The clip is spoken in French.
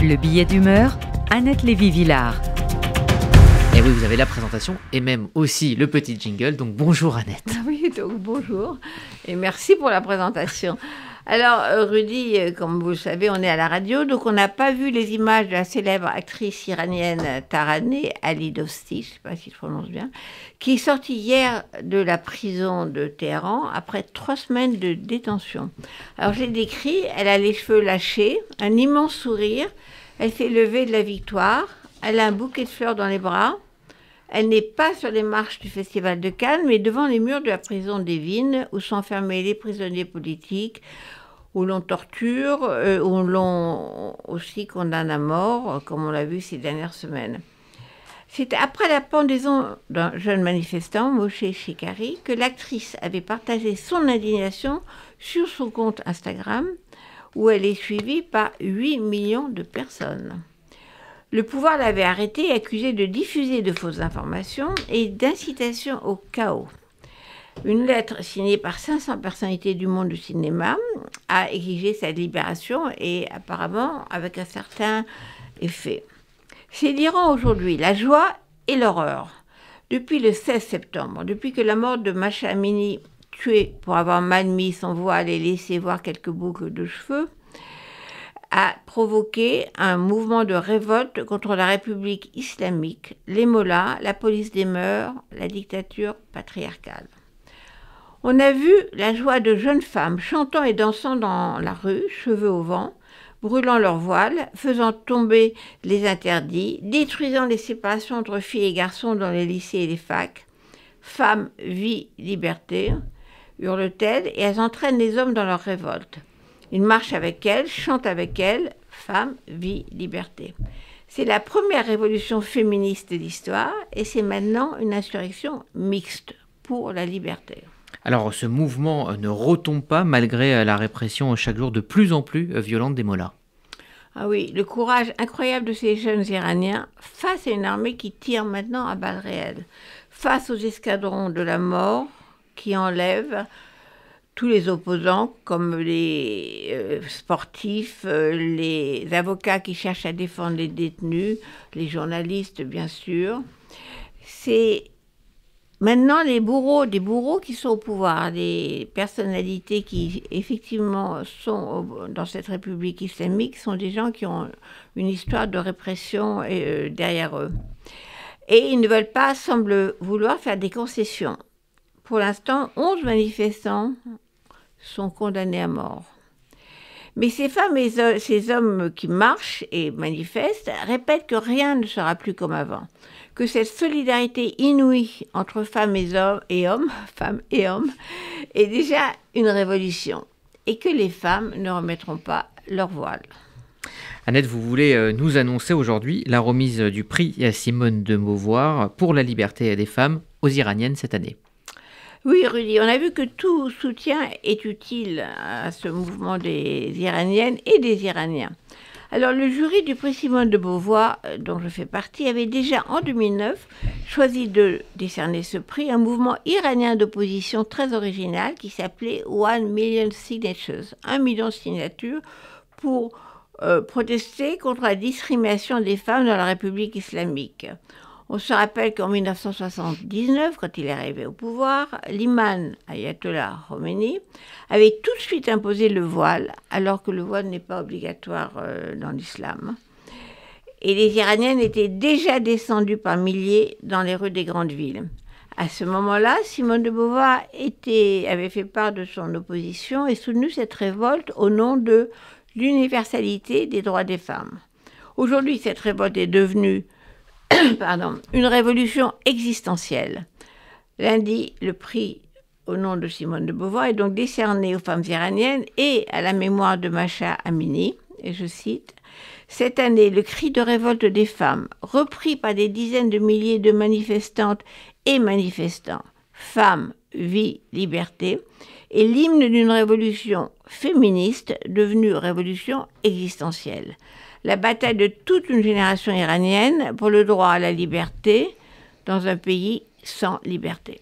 Le billet d'humeur, Annette Lévy-Villard. Et oui, vous avez la présentation et même aussi le petit jingle, donc bonjour Annette. Oui, donc bonjour et merci pour la présentation. Alors Rudy, comme vous le savez, on est à la radio, donc on n'a pas vu les images de la célèbre actrice iranienne Taraneh Ali Dostie, je ne sais pas si je prononce bien, qui est sortie hier de la prison de Téhéran après 3 semaines de détention. Alors j'ai décrit, elle a les cheveux lâchés, un immense sourire, elle fait lever de la victoire, elle a un bouquet de fleurs dans les bras. Elle n'est pas sur les marches du Festival de Cannes, mais devant les murs de la prison d'Evin, où sont enfermés les prisonniers politiques, où l'on torture, où l'on aussi condamne à mort, comme on l'a vu ces dernières semaines. C'est après la pendaison d'un jeune manifestant, Moshe Shekari, que l'actrice avait partagé son indignation sur son compte Instagram, où elle est suivie par 8 millions de personnes. Le pouvoir l'avait arrêtée et accusée de diffuser de fausses informations et d'incitation au chaos. Une lettre signée par 500 personnalités du monde du cinéma a exigé sa libération et apparemment avec un certain effet. C'est l'Iran aujourd'hui, la joie et l'horreur. Depuis le 16 septembre, depuis que la mort de Mahsa Amini, tuée pour avoir mal mis son voile et laissé voir quelques boucles de cheveux, a provoqué un mouvement de révolte contre la République islamique, les mollahs, la police des mœurs, la dictature patriarcale. On a vu la joie de jeunes femmes chantant et dansant dans la rue, cheveux au vent, brûlant leurs voiles, faisant tomber les interdits, détruisant les séparations entre filles et garçons dans les lycées et les facs. Femmes, vie, liberté, hurlent-elles, et elles entraînent les hommes dans leur révolte. Ils marchent avec elles, chantent avec elles, femme, vie, liberté. C'est la première révolution féministe de l'histoire et c'est maintenant une insurrection mixte pour la liberté. Alors ce mouvement ne retombe pas malgré la répression chaque jour de plus en plus violente des mollahs. Ah oui, le courage incroyable de ces jeunes Iraniens face à une armée qui tire maintenant à balles réelles, face aux escadrons de la mort qui enlèvent tous les opposants, comme les sportifs, les avocats qui cherchent à défendre les détenus, les journalistes, bien sûr. C'est maintenant des bourreaux qui sont au pouvoir, des personnalités qui, effectivement, sont dans cette République islamique, sont des gens qui ont une histoire de répression derrière eux. Et ils ne veulent pas, semblent vouloir faire des concessions. Pour l'instant, 11 manifestants sont condamnés à mort. Mais ces femmes et ces hommes qui marchent et manifestent répètent que rien ne sera plus comme avant, que cette solidarité inouïe entre femmes et hommes est déjà une révolution et que les femmes ne remettront pas leur voile. Annette, vous voulez nous annoncer aujourd'hui la remise du prix à Simone de Beauvoir pour la liberté des femmes aux Iraniennes cette année. Oui, Rudy, on a vu que tout soutien est utile à ce mouvement des Iraniennes et des Iraniens. Alors, le jury du prix Simone de Beauvoir, dont je fais partie, avait déjà en 2009 choisi de décerner ce prix à un mouvement iranien d'opposition très original qui s'appelait 1 Million Signatures, 1 million de signatures pour protester contre la discrimination des femmes dans la République islamique. On se rappelle qu'en 1979, quand il est arrivé au pouvoir, l'imam Ayatollah Khomeini avait tout de suite imposé le voile, alors que le voile n'est pas obligatoire dans l'islam. Et les Iraniennes étaient déjà descendues par milliers dans les rues des grandes villes. À ce moment-là, Simone de Beauvoir avait fait part de son opposition et soutenu cette révolte au nom de l'universalité des droits des femmes. Aujourd'hui, cette révolte est devenue une révolution existentielle. Lundi, le prix au nom de Simone de Beauvoir est donc décerné aux femmes iraniennes et à la mémoire de Mahsa Amini. Et je cite, « Cette année, le cri de révolte des femmes, repris par des dizaines de milliers de manifestantes et manifestants, femmes, vie, liberté, est l'hymne d'une révolution féministe devenue révolution existentielle. La bataille de toute une génération iranienne pour le droit à la liberté dans un pays sans liberté. »